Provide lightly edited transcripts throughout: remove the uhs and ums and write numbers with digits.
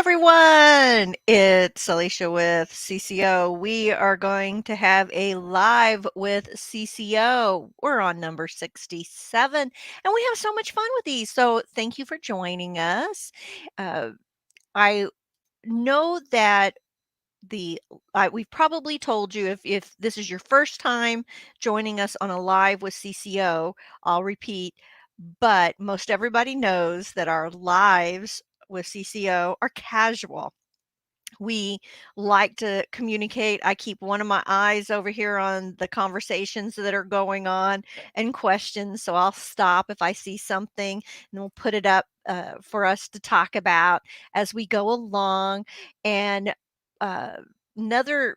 everyone. It's Alicia with CCO. We are going to have a live with CCO. We're on number 67, and we have so much fun with these. So, thank you for joining us. Uh, I know that the we've probably told you if this is your first time joining us on a live with CCO, I'll repeat, but most everybody knows that our lives with CCO are casual. We like to communicate. I keep one of my eyes over here on the conversations that are going on and questions. So I'll stop if I see something and we'll put it up for us to talk about as we go along. And uh, another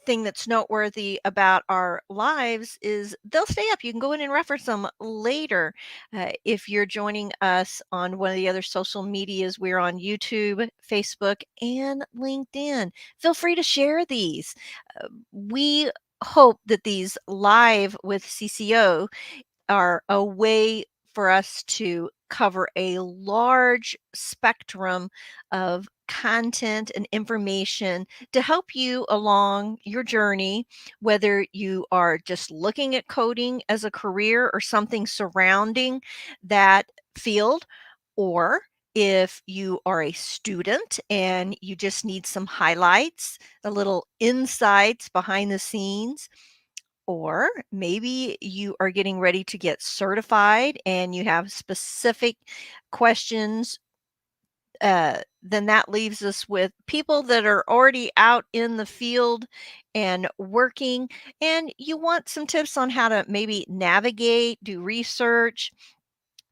thing that's noteworthy about our lives is they'll stay up. You can go in and reference them later. If you're joining us on one of the other social medias, we're on YouTube, Facebook, and LinkedIn. Feel free to share these. We hope that these live with CCO are a way for us to cover a large spectrum of content and information to help you along your journey, whether you are just looking at coding as a career or something surrounding that field, or if you are a student and you just need some highlights, a little insights behind the scenes, or maybe you are getting ready to get certified and you have specific questions. Then that leaves us with people that are already out in the field and working, and you want some tips on how to maybe navigate, do research,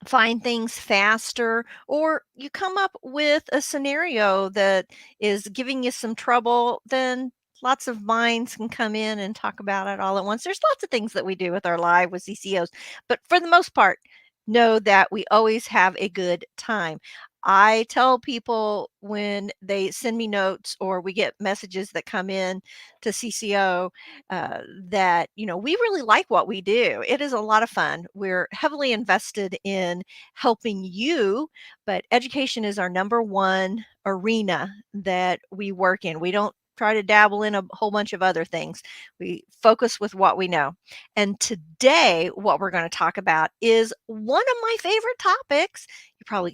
find things faster, or you come up with a scenario that is giving you some trouble, then lots of minds can come in and talk about it all at once. There's lots of things that we do with our live with CCOs, but for the most part, know that we always have a good time. I tell people when they send me notes or we get messages that come in to CCO that, we really like what we do. It is a lot of fun. We're heavily invested in helping you, but education is our number one arena that we work in. We don't try to dabble in a whole bunch of other things. We focus with what we know. And today, what we're going to talk about is one of my favorite topics. You probably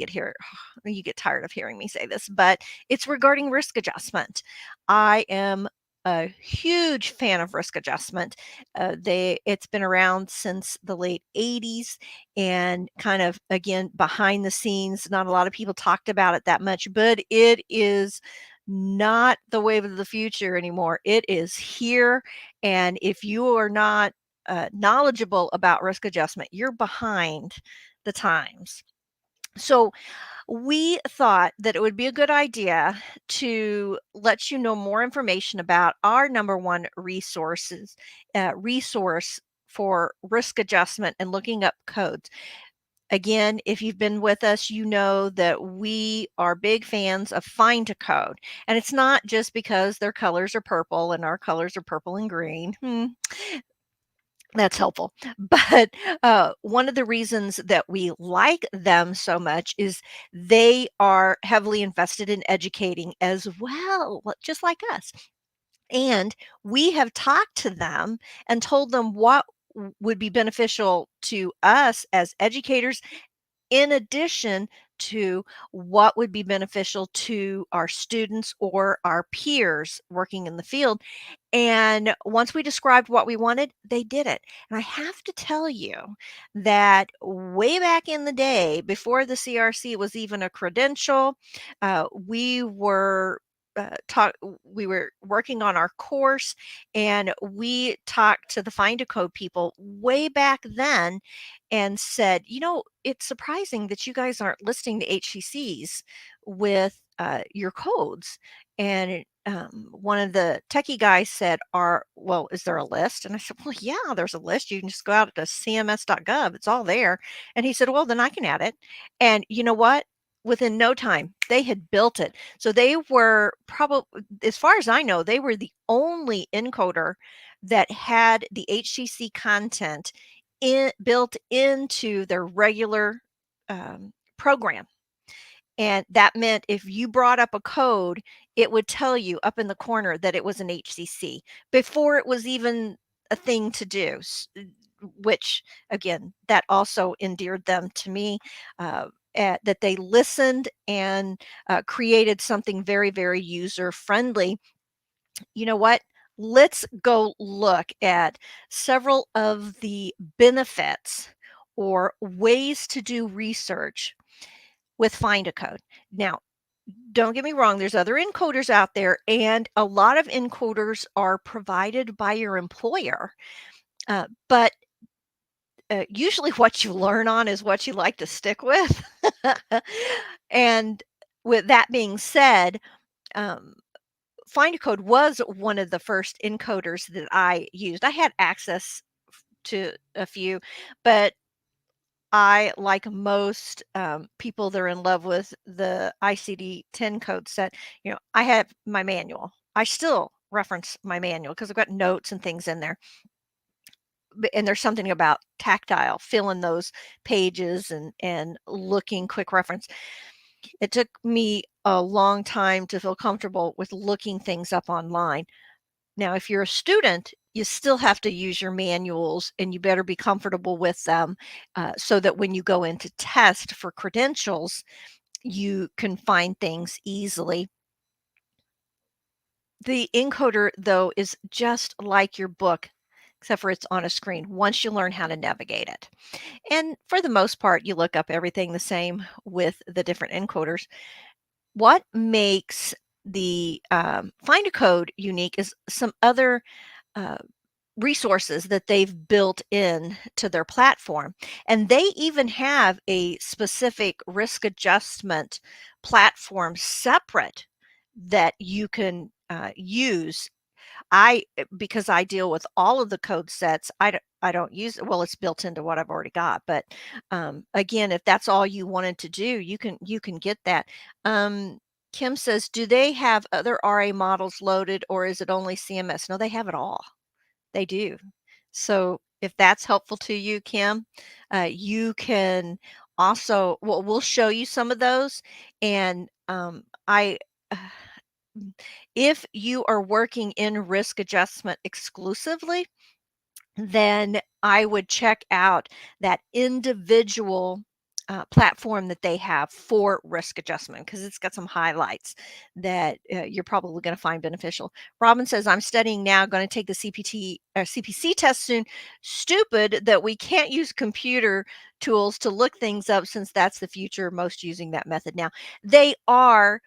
you get tired of hearing me say this, but it's regarding risk adjustment. I am a huge fan of risk adjustment. It's been around since the late 80s, and kind of again behind the scenes. Not a lot of people talked about it that much, but it is not the wave of the future anymore. It is here, and if you are not knowledgeable about risk adjustment, you're behind the times. So we thought that it would be a good idea to let you know more information about our number one resource for risk adjustment and looking up codes. Again, if you've been with us, you know that we are big fans of Find a Code. And it's not just because their colors are purple and our colors are purple and green. That's helpful. But one of the reasons that we like them so much is they are heavily invested in educating as well, just like us. And we have talked to them and told them what would be beneficial to us as educators, in addition to what would be beneficial to our students or our peers working in the field. And once we described what we wanted, they did it. And I have to tell you that way back in the day, before the CRC was even a credential, we were we were working on our course, and we talked to the Find a Code people way back then and said, it's surprising that you guys aren't listing the HCCs with your codes. And one of the techie guys said, well, is there a list? And I said, well, yeah, there's a list. You can just go out to cms.gov. It's all there. And he said, well, then I can add it. And you know what? Within no time, they had built it. So they were probably, as far as I know, they were the only encoder that had the HCC content built into their regular program. And that meant if you brought up a code, it would tell you up in the corner that it was an HCC before it was even a thing to do, which again, that also endeared them to me, that they listened and created something very, very user friendly. You know what? Let's go look at several of the benefits or ways to do research with Find a Code. Now, don't get me wrong, there's other encoders out there, and a lot of encoders are provided by your employer. But usually what you learn on is what you like to stick with. And with that being said, um, Find a Code was one of the first encoders that I used. I had access to a few, but I, like most people that are in love with the ICD-10 code set, I have my manual. I still reference my manual because I've got notes and things in there. And there's something about tactile, filling those pages and looking quick reference. It took me a long time to feel comfortable with looking things up online. Now, if you're a student, you still have to use your manuals and you better be comfortable with them so that when you go in to test for credentials, you can find things easily. The encoder, though, is just like your book, except for it's on a screen once you learn how to navigate it. And for the most part, you look up everything the same with the different encoders. What makes the Find a Code unique is some other uh, resources that they've built in to their platform. And they even have a specific risk adjustment platform separate that you can use. Because I deal with all of the code sets, I don't use it. Well, it's built into what I've already got. But again, if that's all you wanted to do, you can get that. Um, Kim says, do they have other RA models loaded or is it only CMS? No, they have it all. They do. So if that's helpful to you, Kim, you can also, well, we'll show you some of those. And uh, if you are working in risk adjustment exclusively, then I would check out that individual platform that they have for risk adjustment because it's got some highlights that you're probably going to find beneficial. Robin says, I'm studying now, going to take the CPC test soon. Stupid that we can't use computer tools to look things up since that's the future, most using that method now. They are,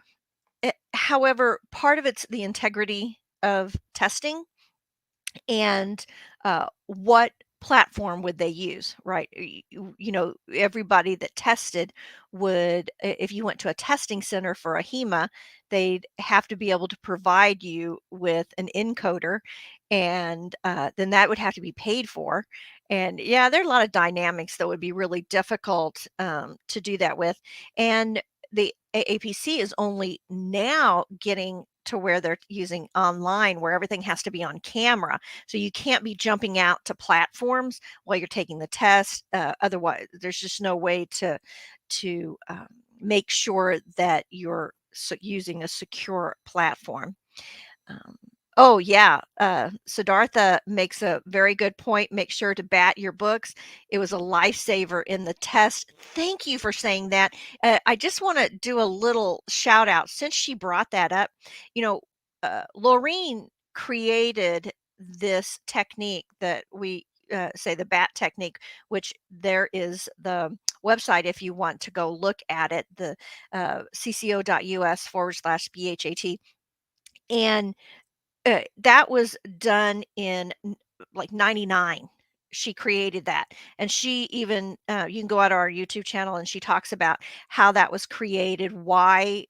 however, part of it's the integrity of testing and what platform would they use, right? Everybody that tested would, if you went to a testing center for a HEMA, they'd have to be able to provide you with an encoder, and then that would have to be paid for. And yeah, there are a lot of dynamics that would be really difficult to do that with. And the AAPC is only now getting to where they're using online, where everything has to be on camera. So you can't be jumping out to platforms while you're taking the test. Otherwise, there's just no way to make sure that you're using a secure platform. Um, oh yeah, Siddhartha makes a very good point. Make sure to bat your books. It was a lifesaver in the test. Thank you for saying that. I just want to do a little shout out since she brought that up. Laureen created this technique that we say the bat technique, which there is the website if you want to go look at it, the cco.us/BHAT. And that was done in like 99. She created that. And she even, you can go out to our YouTube channel and she talks about how that was created, why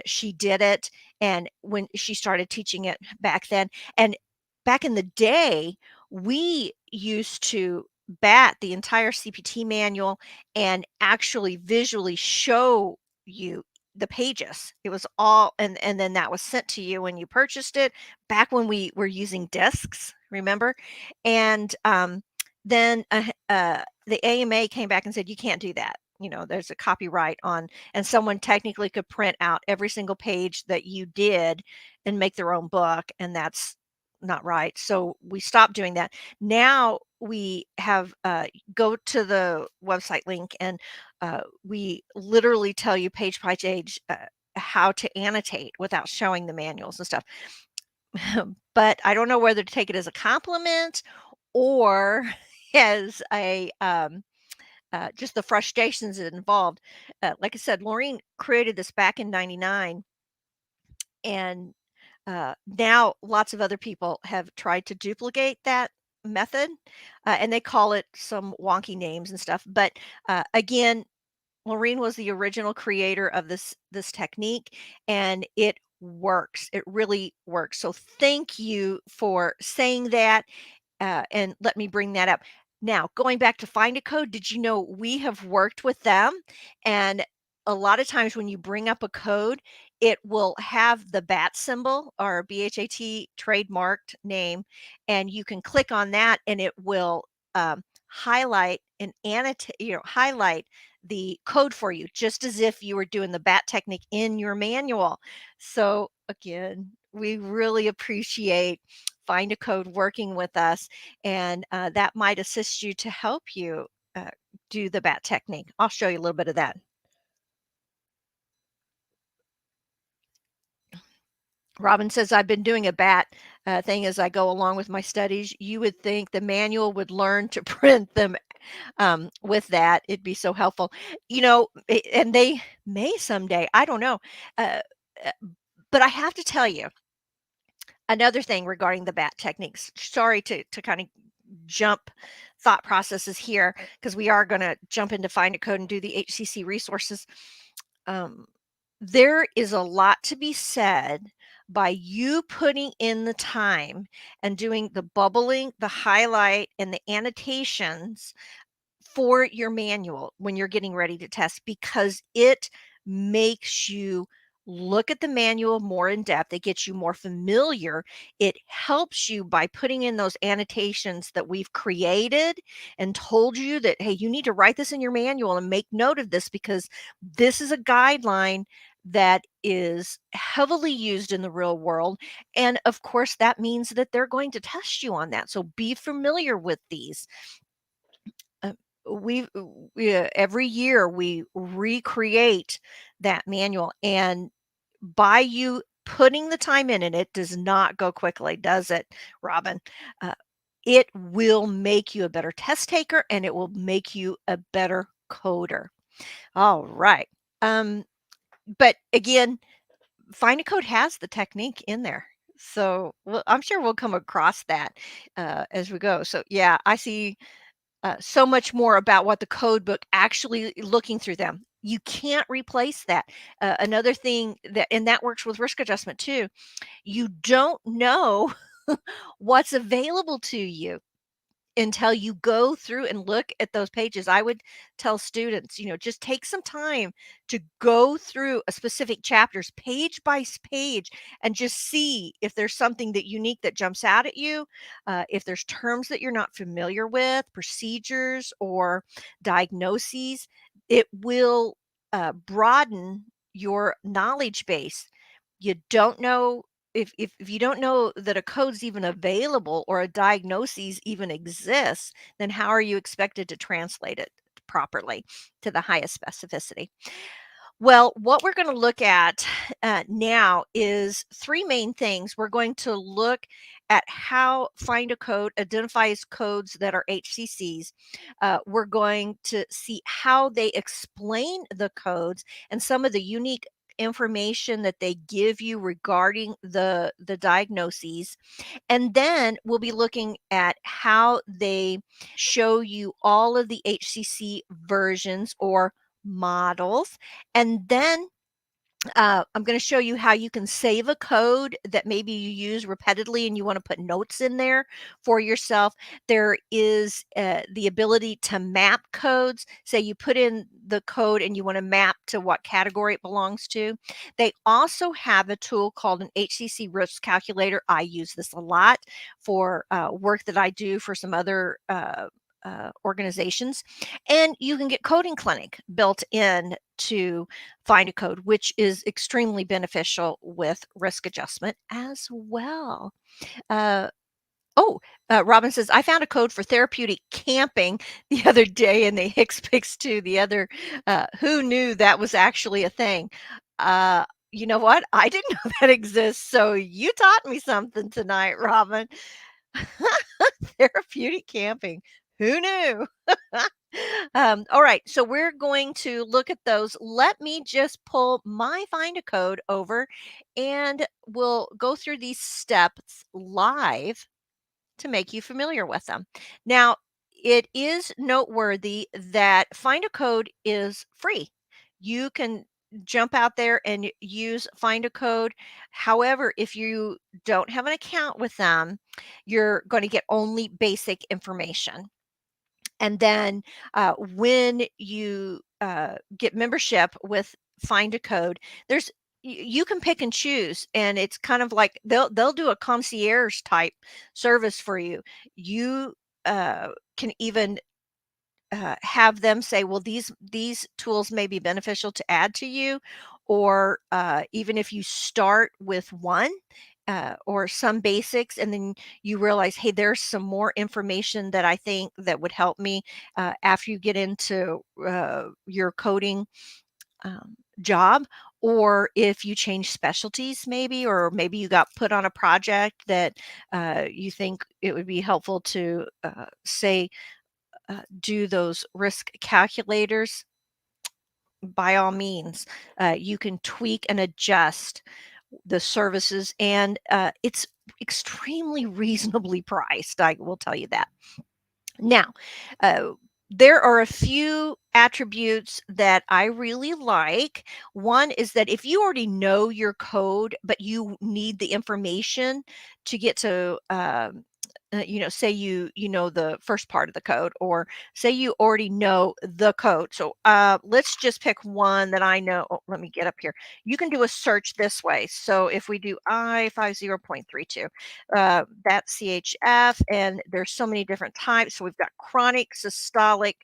she did it, and when she started teaching it back then. And back in the day, we used to bat the entire CPT manual and actually visually show you the pages. It was all, and then that was sent to you when you purchased it back when we were using discs, remember? And then the AMA came back and said you can't do that. there's a copyright on, and someone technically could print out every single page that you did and make their own book, and that's not right. So we stopped doing that. Now we have go to the website link, and we literally tell you page by page how to annotate without showing the manuals and stuff. But I don't know whether to take it as a compliment or as a just the frustrations involved. Like I said, Maureen created this back in '99, and now lots of other people have tried to duplicate that method, and they call it some wonky names and stuff. But again, Maureen was the original creator of this technique, and it works. It really works. So thank you for saying that, and let me bring that up. Now, going back to Find a Code, did you know we have worked with them? And a lot of times when you bring up a code, it will have the bat symbol or BHAT trademarked name, and you can click on that, and it will highlight and annotate, highlight the code for you, just as if you were doing the bat technique in your manual. So again, we really appreciate Find a Code working with us, and that might assist you to help you do the bat technique. I'll show you a little bit of that. Robin says, I've been doing a bat thing as I go along with my studies. You would think the manual would learn to print them with that. It'd be so helpful. And they may someday, I don't know. Uh, uh, but I have to tell you another thing regarding the bat techniques. Sorry to kind of jump thought processes here, because we are going to jump into Find a Code and do the HCC resources. Um, there is a lot to be said by you putting in the time and doing the bubbling, the highlight, and the annotations for your manual when you're getting ready to test, because it makes you look at the manual more in depth. It gets you more familiar. It helps you by putting in those annotations that we've created and told you that, hey, you need to write this in your manual and make note of this, because this is a guideline that is heavily used in the real world. And of course, that means that they're going to test you on that. So be familiar with these. Uh, every year we recreate that manual, and by you putting the time in, and it does not go quickly, does it, Robin? Uh, it will make you a better test taker, and it will make you a better coder. All right. Um, but again, Find a Code has the technique in there. So I'm sure we'll come across that as we go. So yeah, I see so much more about what the code book actually looking through them. You can't replace that. Another thing that, and that works with risk adjustment too, you don't know what's available to you until you go through and look at those pages. I would tell students, just take some time to go through a specific chapters page by page, and just see if there's something that unique that jumps out at you. If there's terms that you're not familiar with, procedures or diagnoses, it will broaden your knowledge base. You don't know, if you don't know that a code's even available or a diagnosis even exists, then how are you expected to translate it properly to the highest specificity? Well, what we're going to look at now is three main things. We're going to look at how Find a Code identifies codes that are HCCs. We're going to see how they explain the codes and some of the unique information that they give you regarding the diagnoses. And then we'll be looking at how they show you all of the HCC versions or models. And then I'm going to show you how you can save a code that maybe you use repeatedly and you want to put notes in there for yourself. There is the ability to map codes. Say you put in the code and you want to map to what category it belongs to. They also have a tool called an HCC risk calculator. I use this a lot for work that I do for some other organizations. And you can get Coding Clinic built in to Find a Code, which is extremely beneficial with risk adjustment as well. Uh, Oh, Robin says, I found a code for therapeutic camping the other day in the HicksPix 2. The other, who knew that was actually a thing? Uh, you know what? I didn't know that exists. So you taught me something tonight, Robin. Therapeutic camping. Who knew? All right. So we're going to look at those. Let me just pull my Find a Code over and we'll go through these steps live to make you familiar with them. Now, it is noteworthy that Find a Code is free. You can jump out there and use Find a Code. However, if you don't have an account with them, you're going to get only basic information. And then when you get membership with Find a Code, there's you can pick and choose, and it's kind of like they'll do a concierge type service for you. You can even have them say, well, these tools may be beneficial to add to you, or even if you start with one or some basics, and then you realize, hey, there's some more information that I think that would help me after you get into your coding job, or if you change specialties, maybe, or maybe you got put on a project that you think it would be helpful to say do those risk calculators. By all means, you can tweak and adjust the services, and it's extremely reasonably priced. I will tell you that. Now, uh, there are a few attributes that I really like. One is that if you already know your code, but you need the information to get to, say you know the first part of the code, or say you already know the code. So let's just pick one that I know. Oh, let me get up here. You can do a search this way. So if we do I50.32, that's CHF, and there's so many different types. So we've got chronic systolic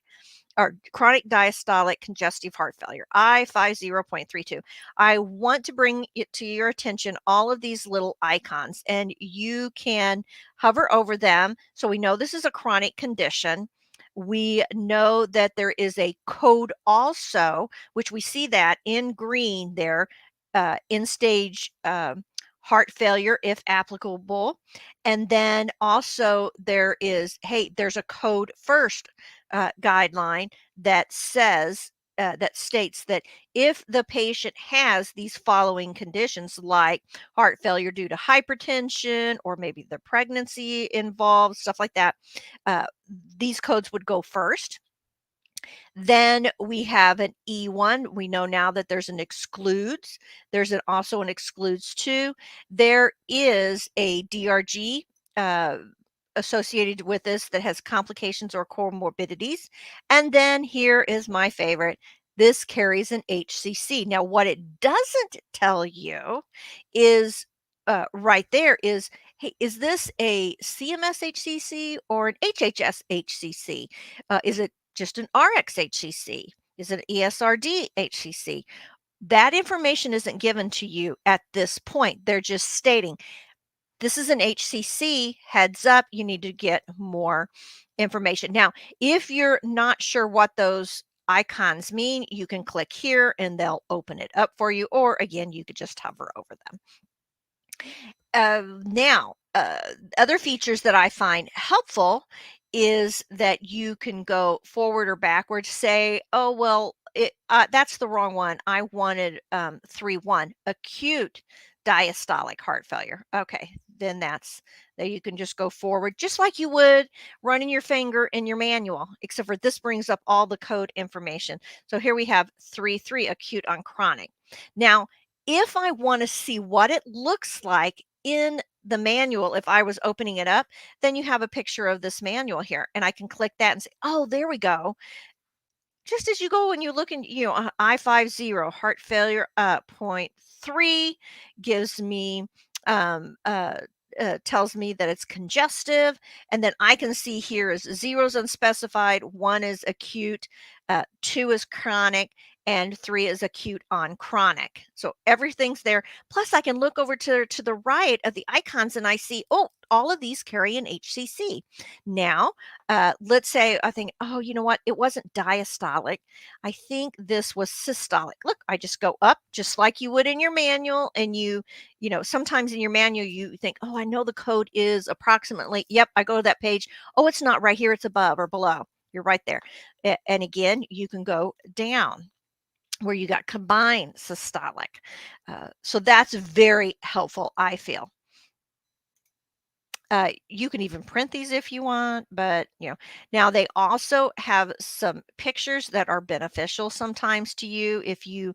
or chronic diastolic congestive heart failure, I50.32. I want to bring it to your attention, all of these little icons, and you can hover over them. So we know this is a chronic condition. We know that there is a code also, which we see that in green there, in stage heart failure, if applicable. And then also there is, hey, there's a code first guideline that says, that states that if the patient has these following conditions, like heart failure due to hypertension, or maybe the pregnancy involved, stuff like that, uh, these codes would go first. Then we have an E1. We know now that there's an excludes. There's also an excludes 2. There is a DRG associated with this that has complications or comorbidities. And then here is my favorite. This carries an HCC. Now, what it doesn't tell you is right there is, hey, is this a CMS HCC or an HHS HCC? Is it just an RxHCC? Is it an ESRD HCC? That information isn't given to you at this point. They're just stating, this is an HCC, heads up, you need to get more information. Now, if you're not sure what those icons mean, you can click here and they'll open it up for you, or again, you could just hover over them. Now, other features that I find helpful is that you can go forward or backwards. Say, oh well, that's the wrong one. I wanted 3.1, acute diastolic heart failure. Okay, then that's there. You can just go forward, just like you would running your finger in your manual, except for this brings up all the code information. So here we have 3.3, acute on chronic. Now, if I want to see what it looks like in the manual, if I was opening it up, then you have a picture of this manual here, and I can click that and say, oh, there we go. Just as you go and you look in, I50 heart failure, point 3 gives me tells me that it's congestive, and then I can see here is 0 is unspecified, 1 is acute, 2 is chronic, and 3 is acute on chronic. So everything's there. Plus, I can look over to the right of the icons and I see, oh, all of these carry an HCC. Now, let's say I think, oh, you know what? It wasn't diastolic. I think this was systolic. Look, I just go up just like you would in your manual, and sometimes in your manual you think, oh, I know the code is approximately, yep, I go to that page. Oh, it's not right here, it's above or below. You're right there. And again, you can go down where you got combined systolic. So that's very helpful, I feel. You can even print these if you want, but now they also have some pictures that are beneficial sometimes to you if you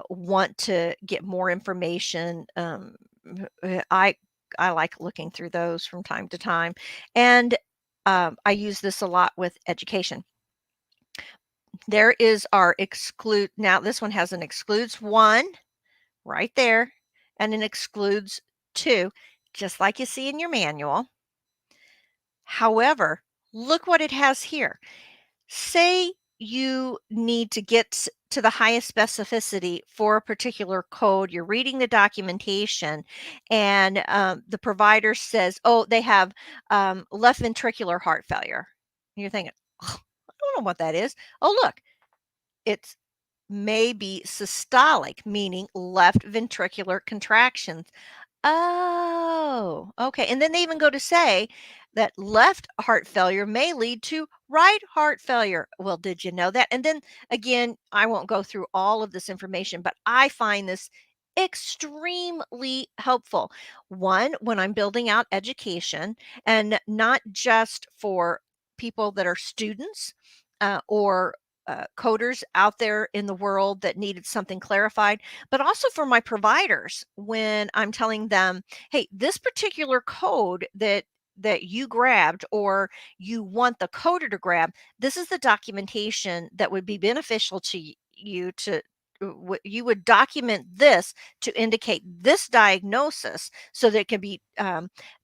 want to get more information. I like looking through those from time to time, and I use this a lot with education. There is our exclude. Now this one has an excludes 1 right there and an excludes 2, just like you see in your manual. However, look what it has here. Say you need to get to the highest specificity for a particular code. You're reading the documentation, and the provider says, oh, they have left ventricular heart failure. And you're thinking, oh, I don't know what that is. Oh, look, it's maybe systolic, meaning left ventricular contractions. Oh, okay. And then they even go to say that left heart failure may lead to right heart failure. Well, did you know that? And then again, I won't go through all of this information, but I find this extremely helpful. One, when I'm building out education, and not just for people that are students or coders out there in the world that needed something clarified, but also for my providers when I'm telling them, hey, this particular code that you grabbed or you want the coder to grab, this is the documentation that would be beneficial to you to you would document this to indicate this diagnosis so that it can be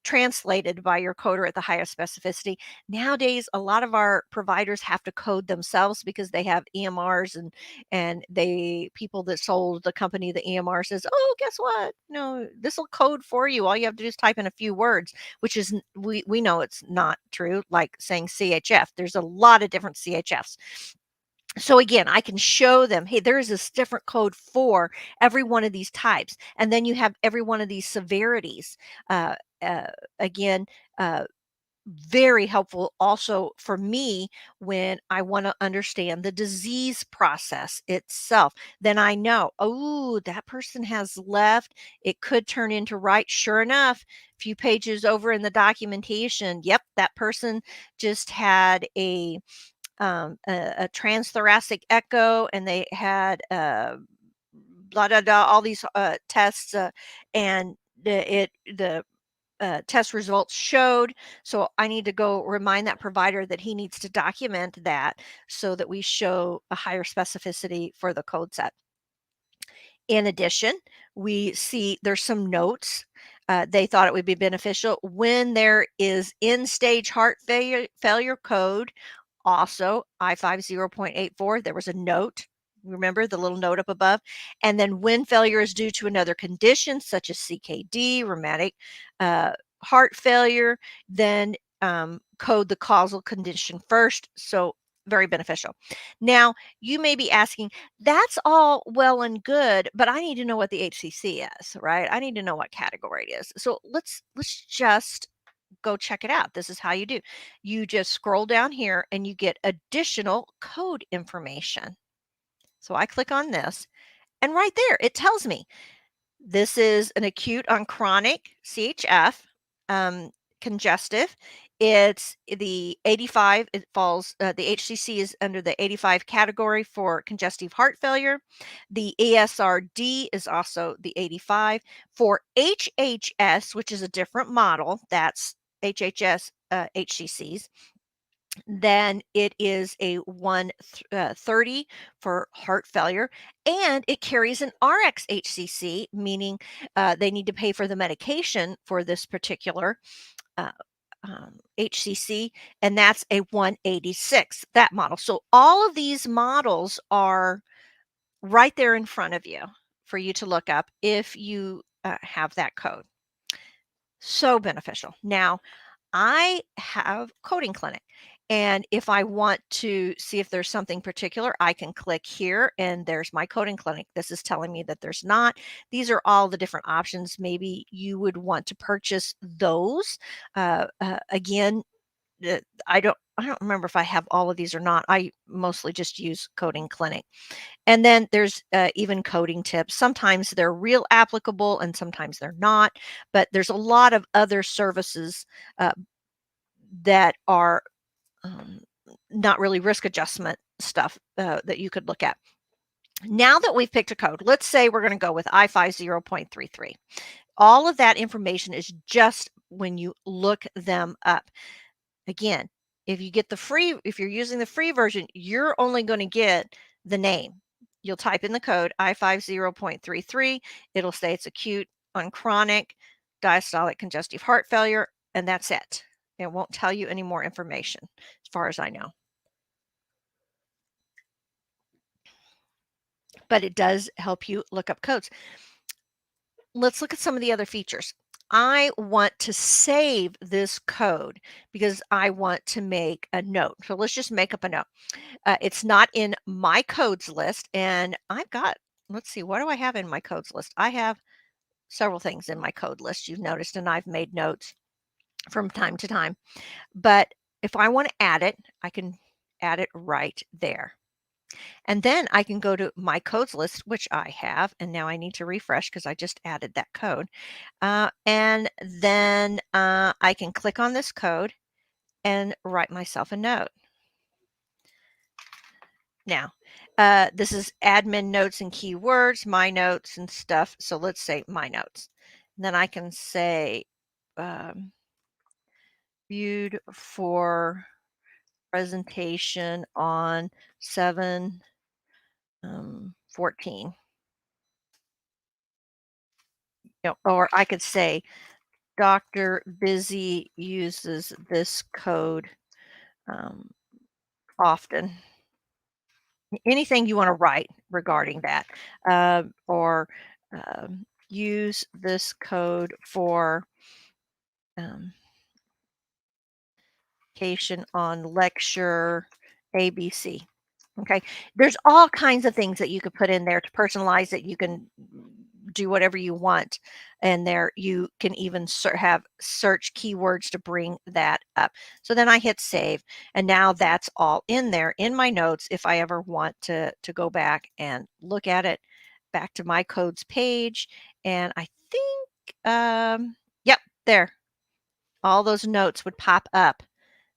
translated by your coder at the highest specificity. Nowadays, a lot of our providers have to code themselves because they have EMRs, and they people that sold the company the EMR says, oh, guess what, no, this will code for you, all you have to do is type in a few words, which is we know it's not true. Like saying CHF, there's a lot of different CHFs. So again, I can show them, hey, there is this different code for every one of these types, and then you have every one of these severities. uh, uh, Again, uh, very helpful also for me when I want to understand the disease process itself. Then I know, oh, that person has left. It could turn into right. Sure enough, a few pages over in the documentation, yep, that person just had a transthoracic echo, and they had blah blah blah, all these tests, and the test results showed. So I need to go remind that provider that he needs to document that so that we show a higher specificity for the code set. In addition, we see there's some notes. They thought it would be beneficial when there is end-stage heart failure code. Also, I50.84, there was a note. Remember the little note up above? And then when failure is due to another condition, such as CKD, rheumatic heart failure, then code the causal condition first. So very beneficial. Now, you may be asking, that's all well and good, but I need to know what the HCC is, right? I need to know what category it is. So let's just go check it out. This is how you do. You just scroll down here and you get additional code information. So I click on this, and right there it tells me this is an acute on chronic CHF, um, congestive. It's the 85. It falls, the HCC is under the 85 category for congestive heart failure. The ESRD is also the 85. For HHS, which is a different model, that's HHS HCCs. Then it is a 130 for heart failure, and it carries an RxHCC, meaning they need to pay for the medication for this particular uh, HCC, and that's a 186, that model. So all of these models are right there in front of you for you to look up if you have that code. So beneficial. Now, I have coding clinic. And if I want to see if there's something particular, I can click here and there's my coding clinic. This is telling me that there's not. These are all the different options. Maybe you would want to purchase those. Again, I don't remember if I have all of these or not. I mostly just use coding clinic. And then there's even coding tips. Sometimes they're real applicable and sometimes they're not. But there's a lot of other services uh, that are um, not really risk adjustment stuff that you could look at. Now that we've picked a code, let's say we're going to go with I50.33. All of that information is just when you look them up. Again, if you're using the free version, you're only going to get the name. You'll type in the code I50.33. It'll say it's acute on chronic diastolic congestive heart failure, and that's it. It won't tell you any more information, as far as I know. But it does help you look up codes. Let's look at some of the other features. I want to save this code because I want to make a note. So let's just make up a note. It's not in my codes list, and I've got, let's see, what do I have in my codes list? I have several things in my code list, you've noticed, and I've made notes from time to time. But if I want to add it, I can add it right there. And then I can go to my codes list, which I have, and now I need to refresh because I just added that code. And then I can click on this code and write myself a note. Now, this is admin notes and keywords, my notes and stuff. So let's say my notes. And then I can say viewed for presentation on 7/14. Or I could say Dr. Busy uses this code um, often. Anything you want to write regarding that, or use this code for um, on lecture ABC. Okay, there's all kinds of things that you could put in there to personalize it. You can do whatever you want, and there you can even have search keywords to bring that up. So then I hit save, and now that's all in there in my notes. If I ever want to go back and look at it, back to my codes page, and I think yep, there, all those notes would pop up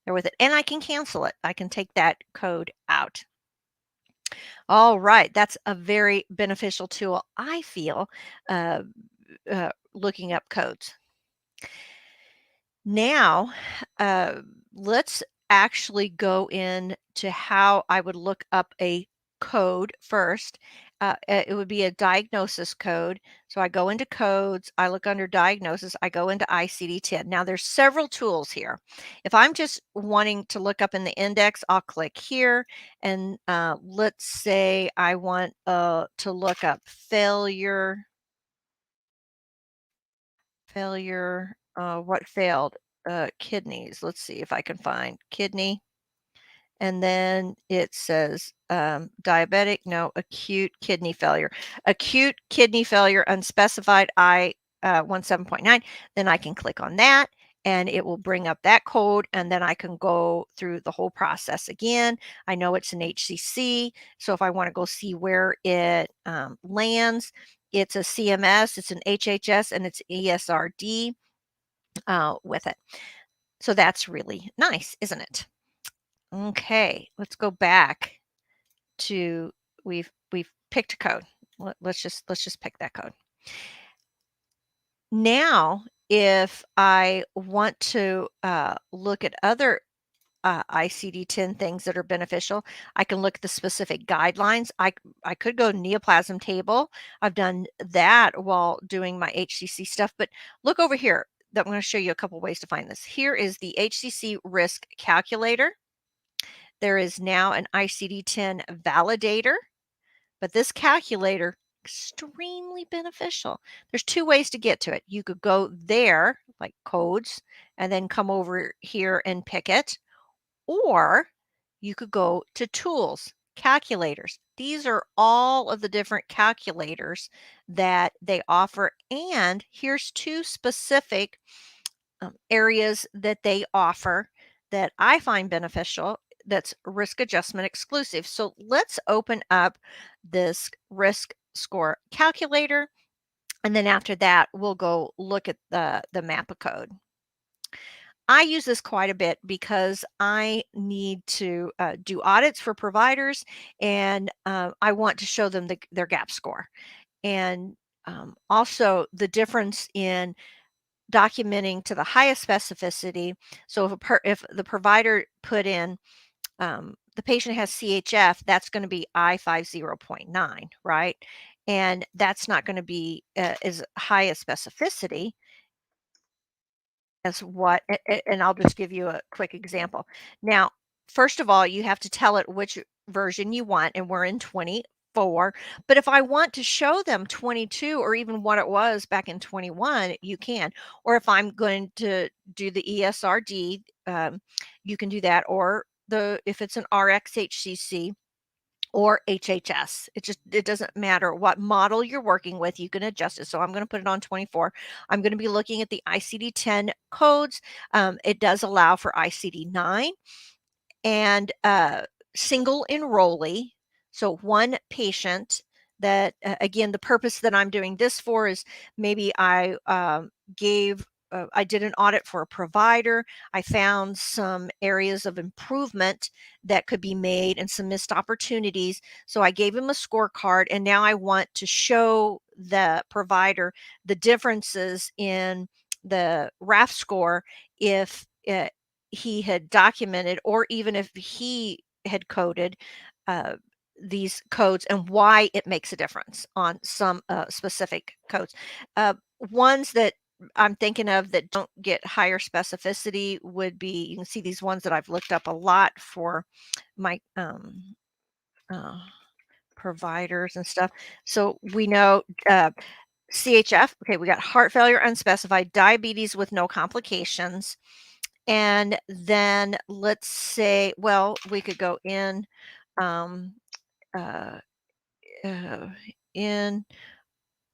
there with it, and I can cancel it. I can take that code out. All right, that's a very beneficial tool, I feel, uh, looking up codes. Now, uh, let's actually go in to how I would look up a code first. It would be a diagnosis code. So I go into codes, I look under diagnosis, I go into ICD-10. Now there's several tools here. If I'm just wanting to look up in the index, I'll click here, and let's say I want to look up what failed? Kidneys. Let's see if I can find kidney. And then it says diabetic, no, acute kidney failure. Acute kidney failure, unspecified, 17.9. Then I can click on that and it will bring up that code, and then I can go through the whole process again. I know it's an HCC, so if I want to go see where it lands, it's a CMS, it's an HHS, and it's ESRD with it. So that's really nice, isn't it? Okay, let's go back to we've picked a code. Let's just pick that code. Now, if I want to look at other ICD-10 things that are beneficial. I can look at the specific guidelines. I could go neoplasm table. I've done that while doing my HCC stuff, but look over here. That I'm going to show you a couple ways to find this. Here is the HCC risk calculator. There is now an ICD-10 validator, but this calculator extremely beneficial. There's two ways to get to it. You could go there, like codes, and then come over here and pick it, or you could go to tools, calculators. These are all of the different calculators that they offer. And here's two specific areas that they offer that I find beneficial, that's risk adjustment exclusive. So let's open up this risk score calculator. And then after that, we'll go look at the MAPA code. I use this quite a bit because I need to do audits for providers, and I want to show them their gap score. And also the difference in documenting to the highest specificity. So if the provider put in the patient has CHF, that's going to be I50.9, right? And that's not going to be as high a specificity as what, and I'll just give you a quick example. Now, first of all, you have to tell it which version you want, and we're in 24. But if I want to show them 22 or even what it was back in 21, you can. Or if I'm going to do the ESRD, you can do that. Or if it's an RxHCC or HHS. It doesn't matter what model you're working with, you can adjust it. So I'm going to put it on 24. I'm going to be looking at the ICD-10 codes. It does allow for ICD-9 and single enrollee. So one patient that, again, the purpose that I'm doing this for is maybe I did an audit for a provider. I found some areas of improvement that could be made and some missed opportunities. So I gave him a scorecard, and now I want to show the provider the differences in the RAF score if he had documented, or even if he had coded uh, these codes and why it makes a difference on some specific codes. Ones that I'm thinking of that don't get higher specificity would be, you can see these ones that I've looked up a lot for my uh, providers and stuff. So we know CHF, okay, we got heart failure unspecified, diabetes with no complications. And then let's say, well, we could go um, uh, uh, in,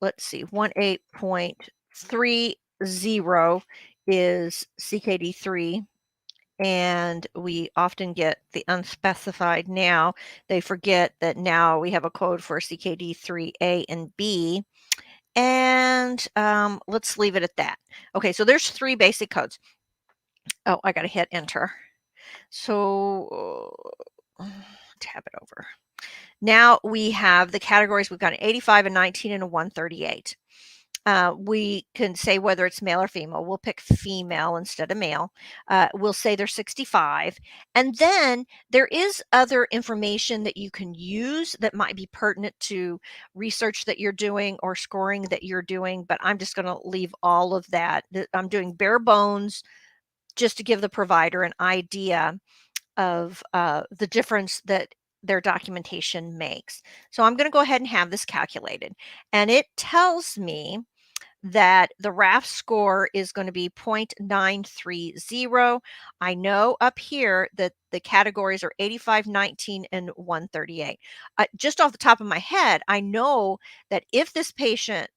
let's see, 18.30 is CKD3. And we often get the unspecified now. They forget that now we have a code for CKD3A and B. And let's leave it at that. Okay, so there's three basic codes. Oh, I got to hit enter. So tab it over. Now we have the categories. We've got an 85, a 19, and a 138. We can say whether it's male or female. We'll pick female instead of male. We'll say they're 65. And then there is other information that you can use that might be pertinent to research that you're doing or scoring that you're doing. But I'm just going to leave all of that. I'm doing bare bones just to give the provider an idea of the difference that their documentation makes. So I'm going to go ahead and have this calculated. And it tells me that the RAF score is going to be 0.930. I know up here that the categories are 85, 19, and 138. Just off the top of my head, I know that if this patient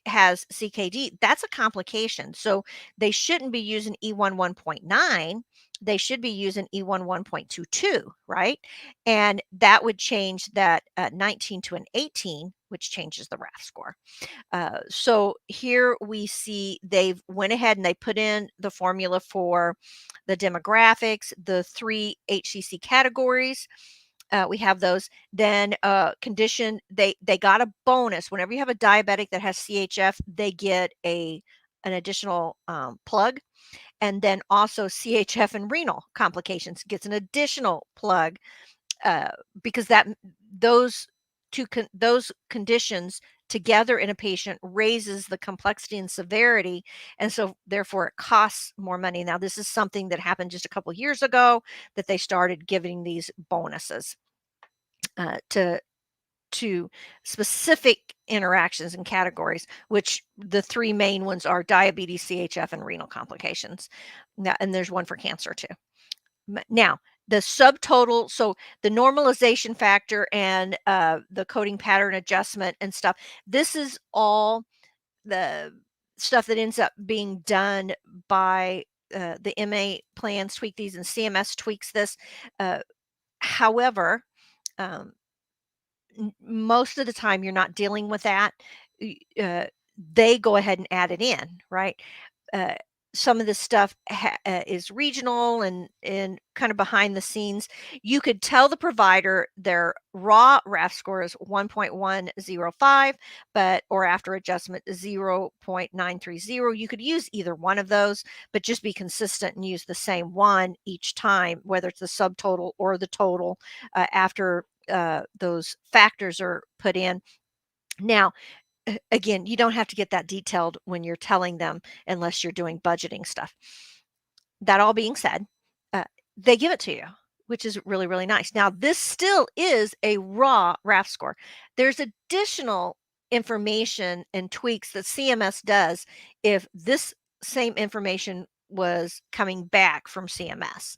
has CKD, that's a complication. So they shouldn't be using E1 1.9. They should be using E1 1.22, right? And that would change that 19 to an 18, which changes the RAF score. So here we see they've went ahead and they put in the formula for the demographics, the three HCC categories. We have those. Then condition, they got a bonus. Whenever you have a diabetic that has CHF, they get a an additional plug. And then also CHF and renal complications gets an additional plug, uh, because those those conditions together in a patient raises the complexity and severity, and so therefore it costs more money. Now, this is something that happened just a couple years ago, that they started giving these bonuses to specific interactions and categories, which the three main ones are diabetes, CHF, and renal complications. Now, and there's one for cancer too. Now, the subtotal, so the normalization factor and the coding pattern adjustment and stuff, this is all the stuff that ends up being done by the MA plans tweak these and CMS tweaks this. Uh, However, um, most of the time you're not dealing with that. They go ahead and add it in, right? Uh, some of this stuff is regional and kind of behind the scenes. You could tell the provider their raw RAF score is 1.105, but or after adjustment 0.930. You could use either one of those, but just be consistent and use the same one each time, whether it's the subtotal or the total after those factors are put in. Now, again, you don't have to get that detailed when you're telling them unless you're doing budgeting stuff. That all being said, uh, they give it to you, which is really, really nice. Now, this still is a raw RAF score. There's additional information and tweaks that CMS does if this same information was coming back from CMS.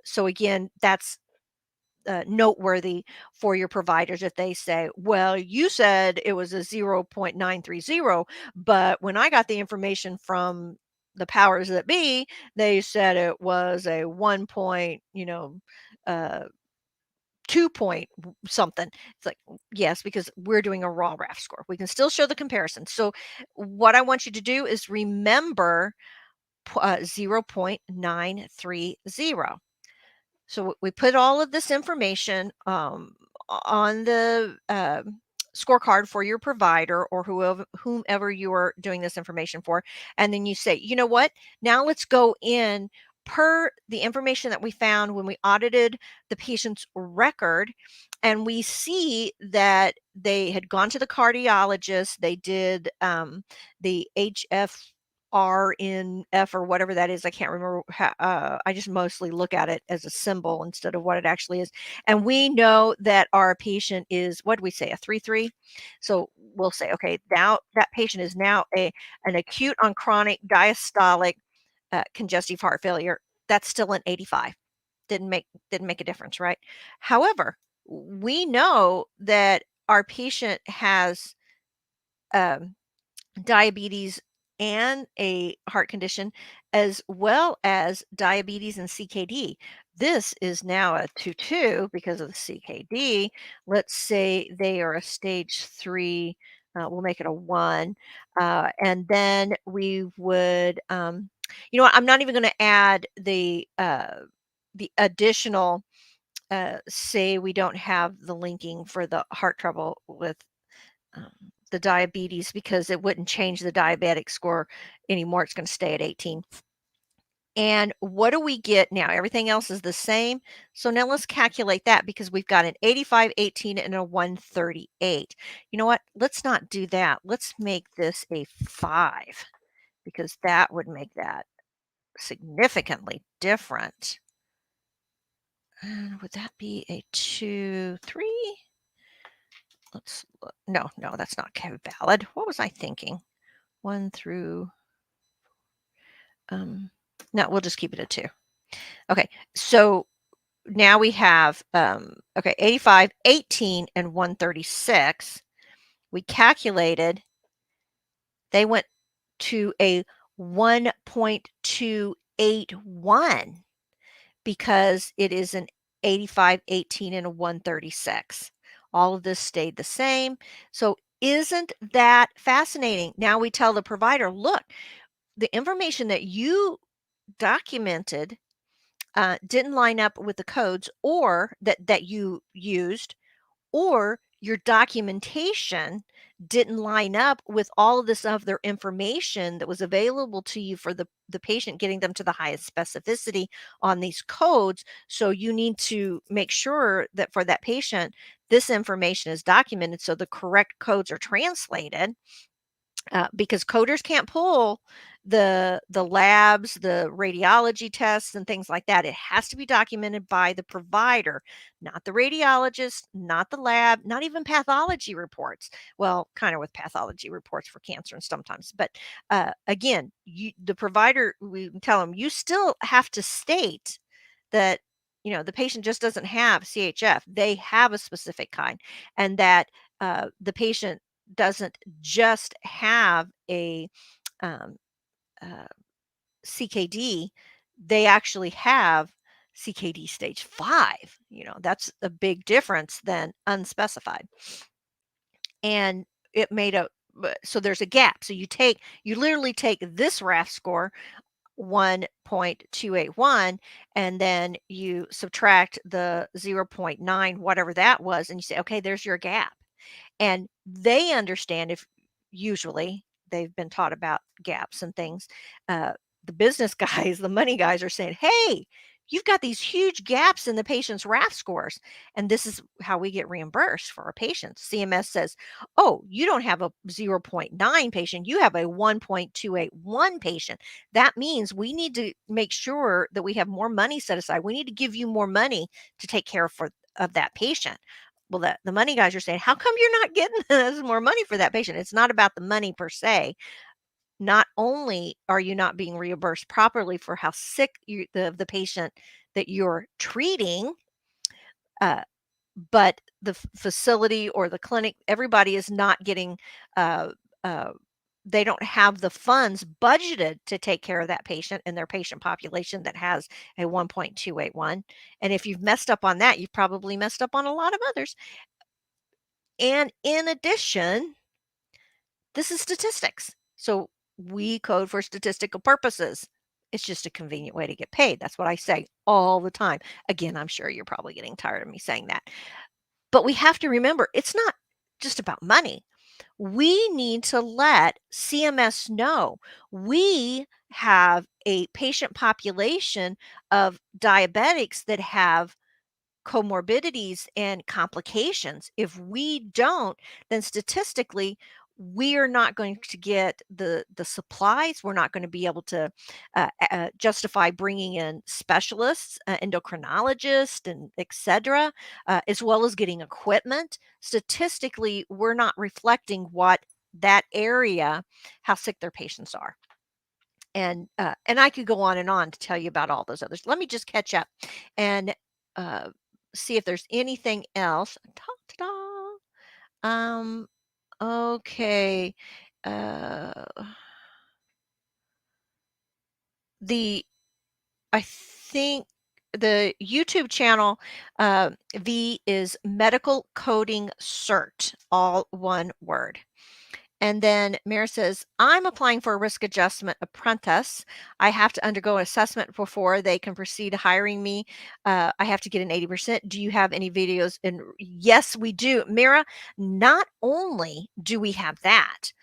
So again, that's noteworthy for your providers if they say, well, you said it was a 0.930, but when I got the information from the powers that be, they said it was a 1 point, uh, 2 point something. It's like, yes, because we're doing a raw RAF score. We can still show the comparison. So, what I want you to do is remember 0.930. So we put all of this information on the scorecard for your provider or whomever you are doing this information for. And then you say, you know what? Now let's go in per the information that we found when we audited the patient's record. And we see that they had gone to the cardiologist, they did the RNF or whatever that is. I can't remember how, I just mostly look at it as a symbol instead of what it actually is. And we know that our patient is, what do we say, a 3-3? So we'll say, okay, now that patient is now an acute on chronic diastolic congestive heart failure. That's still an 85. Didn't make a difference, right? However, we know that our patient has um, diabetes and a heart condition, as well as diabetes and CKD. This is now a 2-2 because of the CKD. Let's say they are a stage 3, we'll make it a 1. And then we would, you know what, I'm not even going to add the additional, say we don't have the linking for the heart trouble with um, the diabetes because it wouldn't change the diabetic score anymore. It's going to stay at 18. And what do we get now? Everything else is the same. So now let's calculate that because we've got an 85, 18, and a 138. You know what? Let's not do that. Let's make this a 5 because that would make that significantly different. Would that be a 2, 3? Let's look. No, no, that's not valid. What was I thinking? 1 through, um, no, we'll just keep it at 2. Okay, so now we have, okay, 85, 18, and 136. We calculated, they went to a 1.281 because it is an 85, 18, and a 136. All of this stayed the same. So isn't that fascinating? Now we tell the provider, look, the information that you documented didn't line up with the codes or that you used, or your documentation didn't line up with all of this other information that was available to you for the patient, getting them to the highest specificity on these codes. So you need to make sure that for that patient, this information is documented so the correct codes are translated, because coders can't pull the labs, the radiology tests, and things like that. It has to be documented by the provider, not the radiologist, not the lab, not even pathology reports. Well, kind of with pathology reports for cancer and sometimes, but again, the provider, we tell them you still have to state that the patient just doesn't have CHF. They have a specific kind, and that the patient doesn't just have a um, uh, CKD, they actually have CKD stage 5. That's a big difference than unspecified. And it made a so there's a gap. So you literally take this RAF score 1.281, and then you subtract the zero point 0.9, whatever that was, and you say, okay, there's your gap. And they understand, if usually they've been taught about gaps and things. uh, the business guys, the money guys, are saying, hey, you've got these huge gaps in the patient's RAF scores, and this is how we get reimbursed for our patients. CMS says, oh, you don't have a zero point 0.9 patient, you have a 1.281 patient. That means we need to make sure that we have more money set aside. We need to give you more money to take care of that patient. Well, the money guys are saying, how come you're not getting us more money for that patient? It's not about the money per se. Not only are you not being reimbursed properly for how sick the patient that you're treating, uh, but the facility or the clinic, everybody is not getting, uh, uh, they don't have the funds budgeted to take care of that patient and their patient population that has a 1.281. And if you've messed up on that, you've probably messed up on a lot of others. And in addition, this is statistics. So we code for statistical purposes. It's just a convenient way to get paid. That's what I say all the time. Again, I'm sure you're probably getting tired of me saying that. But we have to remember, it's not just about money. We need to let CMS know we have a patient population of diabetics that have comorbidities and complications. If we don't, then statistically, we are not going to get the supplies. We're not going to be able to justify bringing in specialists, endocrinologists, and etc., as well as getting equipment. Statistically, we're not reflecting what that area, how sick their patients are. And I could go on to tell you about all those others. Let me just catch up and uh, see if there's anything else. Ta ta Um, okay. Uh, the I think the YouTube channel, V is Medical Coding Cert, all one word. And then Mira says, I'm applying for a risk adjustment apprentice. I have to undergo an assessment before they can proceed to hiring me. I have to get an 80%. Do you have any videos? And yes, we do. Mira, not only do we have that,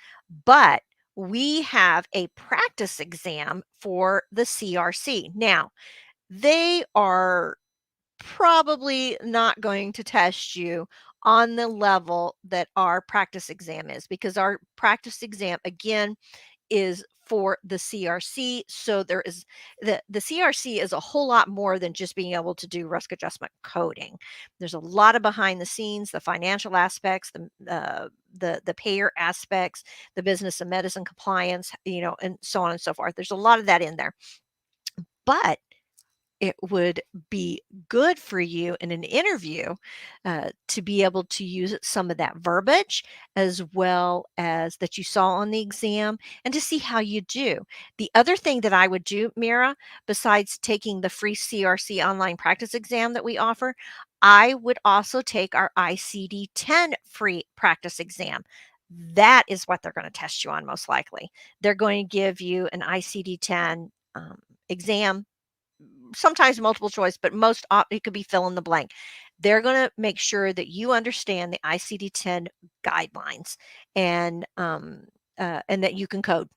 but we have a practice exam for the CRC. Now, they are probably not going to test you on the level that our practice exam is, because our practice exam, again, is for the CRC. So there is the CRC is a whole lot more than just being able to do risk adjustment coding. There's a lot of behind the scenes, the financial aspects, the payer aspects, the business and medicine compliance, and so on and so forth. There's a lot of that in there. But it would be good for you in an interview to be able to use some of that verbiage as well as that you saw on the exam, and to see how you do. The other thing that I would do, Mira, besides taking the free CRC online practice exam that we offer, I would also take our ICD-10 free practice exam. That is what they're going to test you on most likely. They're going to give you an ICD-10 exam, sometimes multiple choice, but it could be fill in the blank. They're going to make sure that you understand the ICD-10 guidelines and that you can code.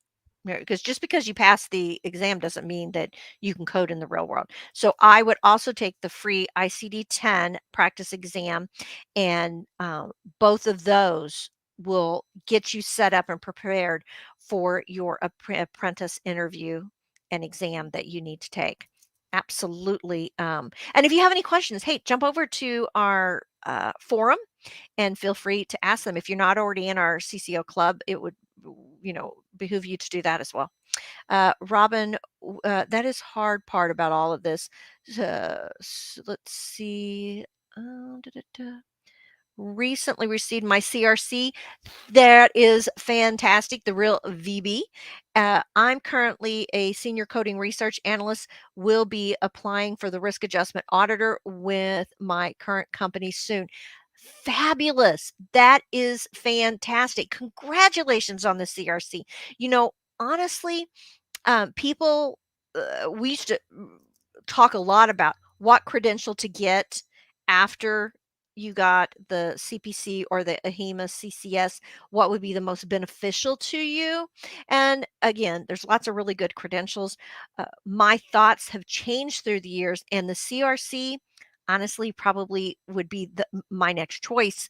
Because just because you pass the exam doesn't mean that you can code in the real world. So I would also take the free ICD-10 practice exam, and both of those will get you set up and prepared for your apprentice interview and exam that you need to take. Absolutely. And if you have any questions, hey, jump over to our forum and feel free to ask them. If you're not already in our CCO club, it would, behoove you to do that as well. Robin, that is hard part about all of this. Let's see. Da, da, da. Recently received my CRC. That is fantastic, the real VB. I'm currently a senior coding research analyst, will be applying for the risk adjustment auditor with my current company soon. Fabulous. That is fantastic. Congratulations on the CRC. Honestly, people, we used to talk a lot about what credential to get after you got the CPC or the AHEMA CCS, what would be the most beneficial to you. And again, there's lots of really good credentials. My thoughts have changed through the years, and the CRC honestly probably would be my next choice,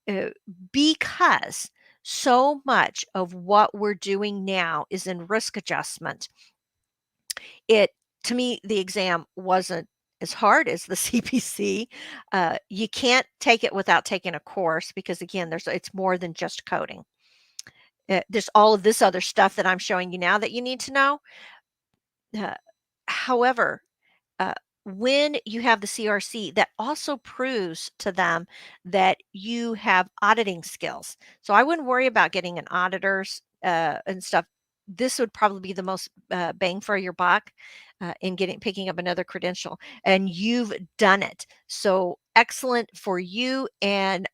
uh, because so much of what we're doing now is in risk adjustment. It To me, the exam wasn't as hard as the CPC. You can't take it without taking a course because again, it's more than just coding. There's all of this other stuff that I'm showing you now that you need to know. Uh, However, uh, when you have the CRC, that also proves to them that you have auditing skills. So I wouldn't worry about getting an auditor's and stuff. This would probably be the most bang for your buck in picking up another credential, and you've done it. So excellent for you, and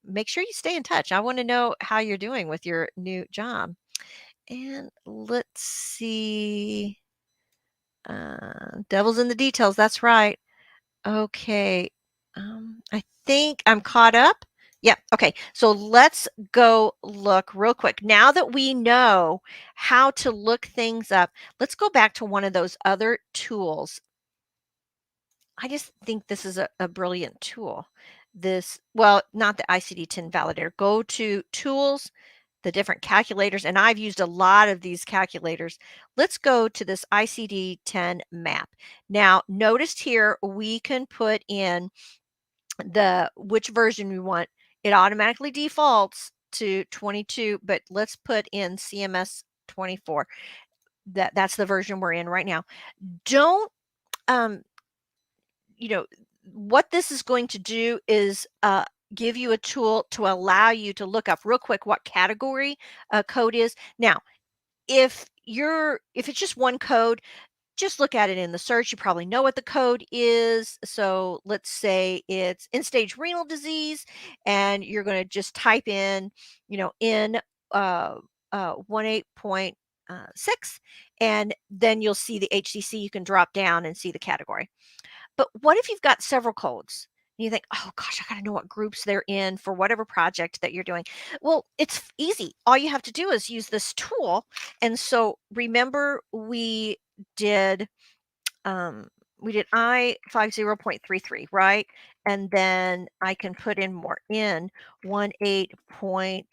make sure you stay in touch. I want to know how you're doing with your new job. And let's see. Devil's in the details. That's right. Okay. I think I'm caught up. Yeah. Okay. So let's go look real quick. Now that we know how to look things up, let's go back to one of those other tools. I just think this is a brilliant tool. Well, not the ICD-10 validator. Go to tools, the different calculators, and I've used a lot of these calculators. Let's go to this ICD-10 map. Now, notice here we can put in which version we want. It automatically defaults to 22, but let's put in CMS 24. That's the version we're in right now. Don't um you know, what this is going to do is give you a tool to allow you to look up real quick what category code is. Now, if it's just one code, just look at it in the search. You probably know what the code is. So let's say it's end-stage renal disease, and you're going to just type in, in 18.6, and then you'll see the HCC. You can drop down and see the category. But what if you've got several codes? And you think, oh gosh, I got to know what groups they're in for whatever project that you're doing. Well, it's easy. All you have to do is use this tool. And so remember, did um, we did I50.33, right? And then I can put in more in 18 point,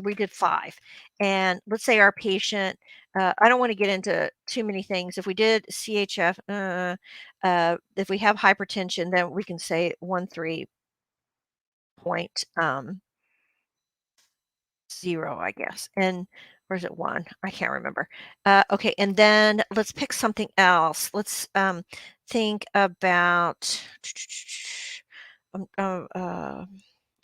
we did 5. And let's say our patient, I don't want to get into too many things. If we did CHF, if we have hypertension, then we can say 13 point, 0, I guess. And where's it 1? I can't remember. Okay, and then let's pick something else. Let's think about. Um, uh, uh,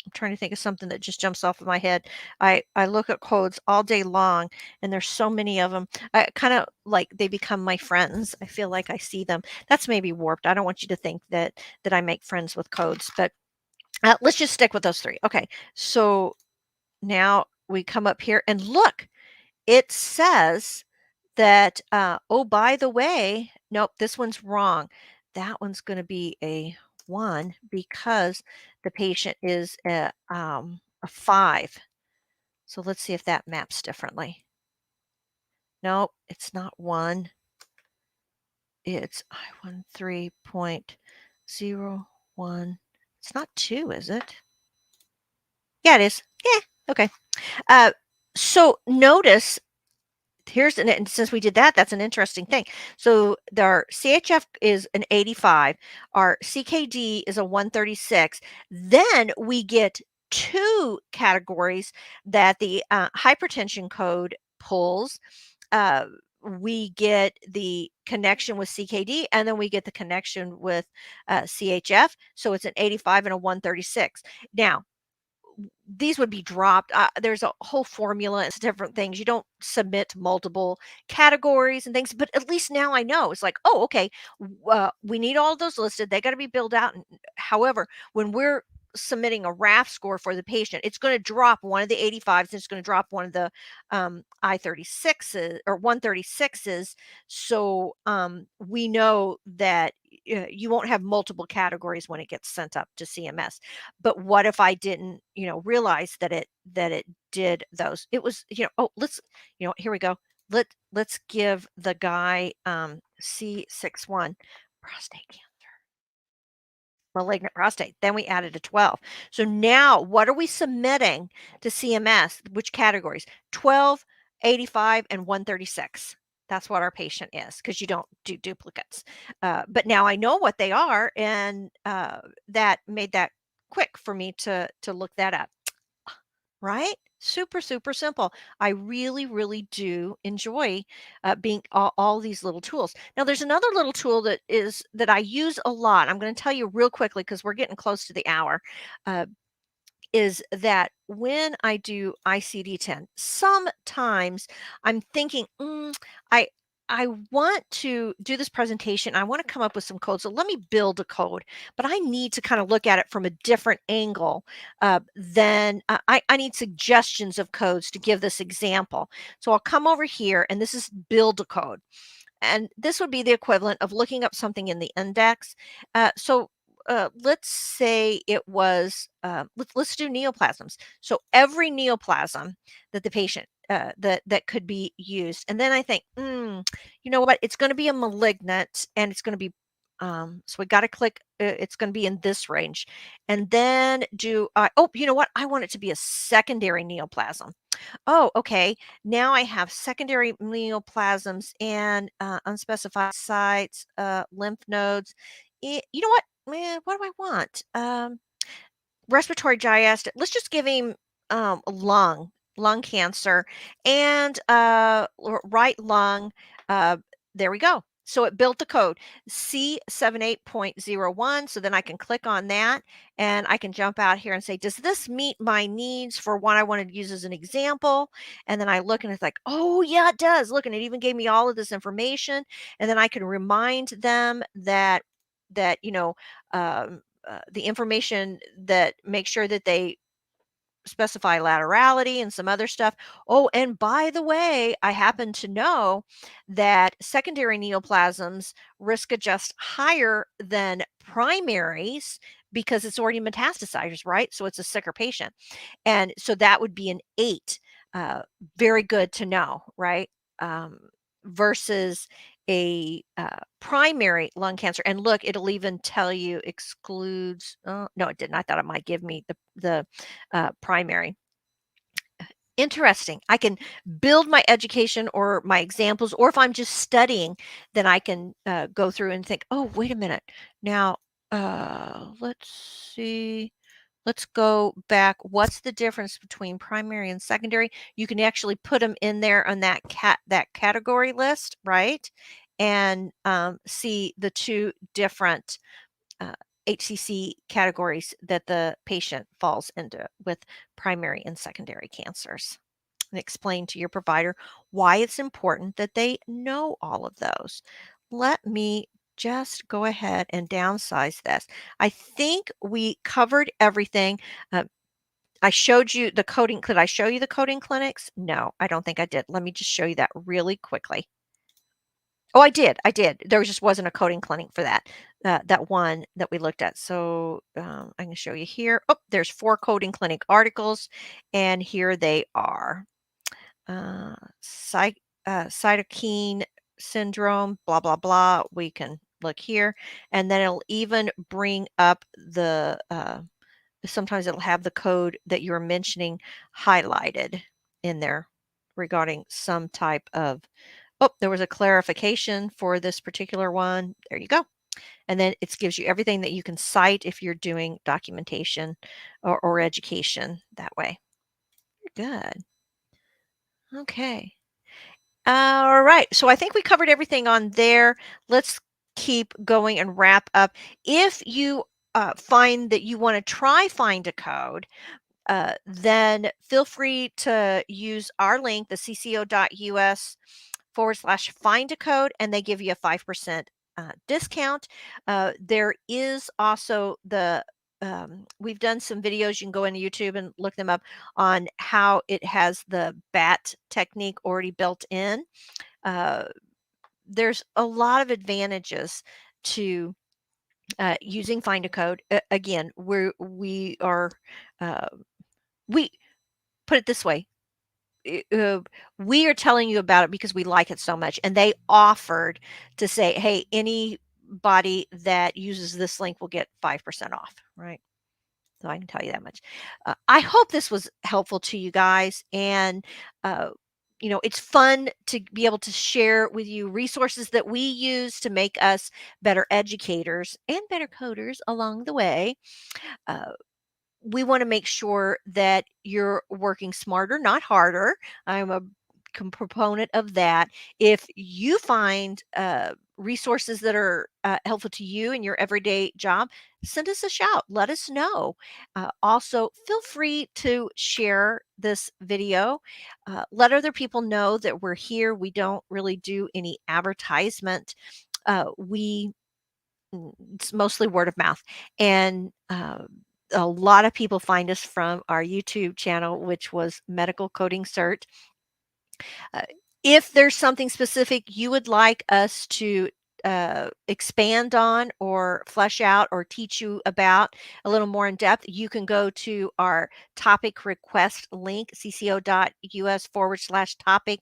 I'm trying to think of something that just jumps off of my head. I look at codes all day long, and there's so many of them. I kind of like they become my friends. I feel like I see them. That's maybe warped. I don't want you to think that I make friends with codes, but let's just stick with those 3. Okay, so now we come up here and look, it says that, oh, by the way, nope, this one's wrong. That one's going to be a 1 because the patient is a 5. So let's see if that maps differently. Nope, it's not 1. It's I13.01. It's not 2, is it? Yeah, it is. Yeah, okay. Uh, so notice here's and since we did that, that's an interesting thing. So our CHF is an 85, our CKD is a 136. Then we get two categories that the hypertension code pulls. Uh, we get the connection with CKD, and then we get the connection with CHF. So it's an 85 and a 136. Now, these would be dropped. There's a whole formula. It's different things. You don't submit multiple categories and things, but at least now I know. It's like, oh, okay, we need all of those listed. They got to be built out. However, when we're submitting a RAF score for the patient, it's going to drop one of the 85s. And it's going to drop one of the I36s or 136s. So we know that you won't have multiple categories when it gets sent up to CMS. But what if I didn't, realize that it did those? It was, oh, let's, here we go. Let's give the guy C61 prostate cancer, malignant prostate. Then we added a 12. So now what are we submitting to CMS? Which categories? 12, 85, and 136. That's what our patient is because you don't do duplicates. But now I know what they are, and that made that quick for me to look that up. Right? Super, super simple. I really, really do enjoy being all these little tools. Now, there's another little tool that I use a lot. I'm going to tell you real quickly because we're getting close to the hour. Uh, is that when I do ICD-10, sometimes I'm thinking, I I want to do this presentation. I want to come up with some code. So let me build a code, but I need to kind of look at it from a different angle. Than I need suggestions of codes to give this example. So I'll come over here, and this is build a code. And this would be the equivalent of looking up something in the index. Let's say it was, let's do neoplasms. So every neoplasm that the patient that could be used, and then I think, you know what? It's going to be a malignant, and it's going to be so we got to click. It's going to be in this range, and then do. Oh, you know what? I want it to be a secondary neoplasm. Oh, okay. Now I have secondary neoplasms and unspecified sites, lymph nodes. You know what? Man, what do I want? Respiratory diastole. Let's just give him lung cancer, and right lung. Uh, there we go. So it built the code C78.01. So then I can click on that, and I can jump out here and say, does this meet my needs for what I wanted to use as an example? And then I look, and it's like, oh yeah, it does. Look, and it even gave me all of this information. And then I can remind them that the information, that make sure that they specify laterality and some other stuff. Oh, and by the way, I happen to know that secondary neoplasms risk adjust higher than primaries because it's already metastasized, right? So it's a sicker patient. And so that would be an 8. Very good to know, right? Um, versus a primary lung cancer. And look, it'll even tell you excludes. No, it didn't. I thought it might give me the primary. Interesting. I can build my education or my examples, or if I'm just studying, then I can go through and think, oh, wait a minute. Now, let's see. Let's go back. What's the difference between primary and secondary? You can actually put them in there on that category list, right? And see the two different uh, HCC categories that the patient falls into with primary and secondary cancers. And explain to your provider why it's important that they know all of those. Let me just go ahead and downsize this. I think we covered everything. Uh, I showed you the coding. Could I show you the coding clinics? No, I don't think I did. Let me just show you that really quickly. Oh, I did. There just wasn't a coding clinic for that. That one that we looked at. So I can show you here. Oh, there's 4 coding clinic articles, and here they are. Uh, psych, cytokine syndrome, blah blah blah. We can look here, and then it'll even bring up the. Sometimes it'll have the code that you're mentioning highlighted in there regarding some type of. Oh, there was a clarification for this particular one. There you go. And then it gives you everything that you can cite if you're doing documentation or education that way. Good. Okay. All right. So I think we covered everything on there. Let's keep going and wrap up. If you find that you want to try Find a Code, then feel free to use our link, the cco.us/find a code, and they give you a 5% discount. There is also we've done some videos. You can go into YouTube and look them up on how it has the BAT technique already built in. Uh, there's a lot of advantages to using Find a Code. Again, we are uh, we put it this way. We are telling you about it because we like it so much, and they offered to say, hey, anybody that uses this link will get 5% off, right? So I can tell you that much. I hope this was helpful to you guys, and uh, it's fun to be able to share with you resources that we use to make us better educators and better coders along the way. uh, we want to make sure that you're working smarter, not harder. I'm a proponent of that. If you find resources that are helpful to you in your everyday job, send us a shout. Let us know. Also, feel free to share this video. Let other people know that we're here. We don't really do any advertisement. We It's mostly word of mouth. And a lot of people find us from our YouTube channel, which was Medical Coding Cert. Uh, if there's something specific you would like us to expand on or flesh out or teach you about a little more in depth, you can go to our topic request link, cco.us/topic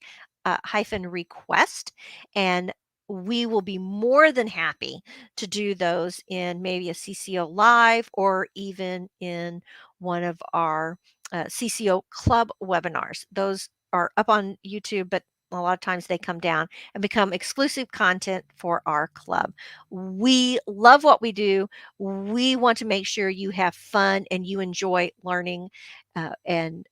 hyphen request, and we will be more than happy to do those in maybe a CCO live or even in one of our CCO club webinars. Those are up on YouTube, but a lot of times they come down and become exclusive content for our club. We love what we do. We want to make sure you have fun and you enjoy learning. And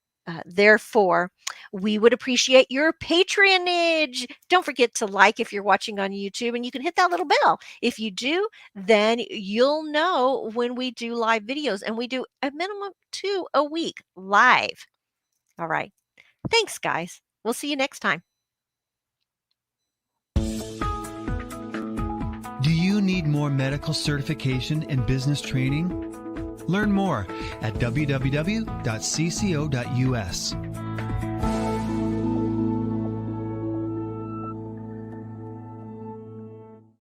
therefore, we would appreciate your patronage. Don't forget to like if you're watching on YouTube, and you can hit that little bell. If you do, then you'll know when we do live videos, and we do a minimum 2 a week live. All right. Thanks, guys. We'll see you next time. Do you need more medical certification and business training? Learn more at www.cco.us.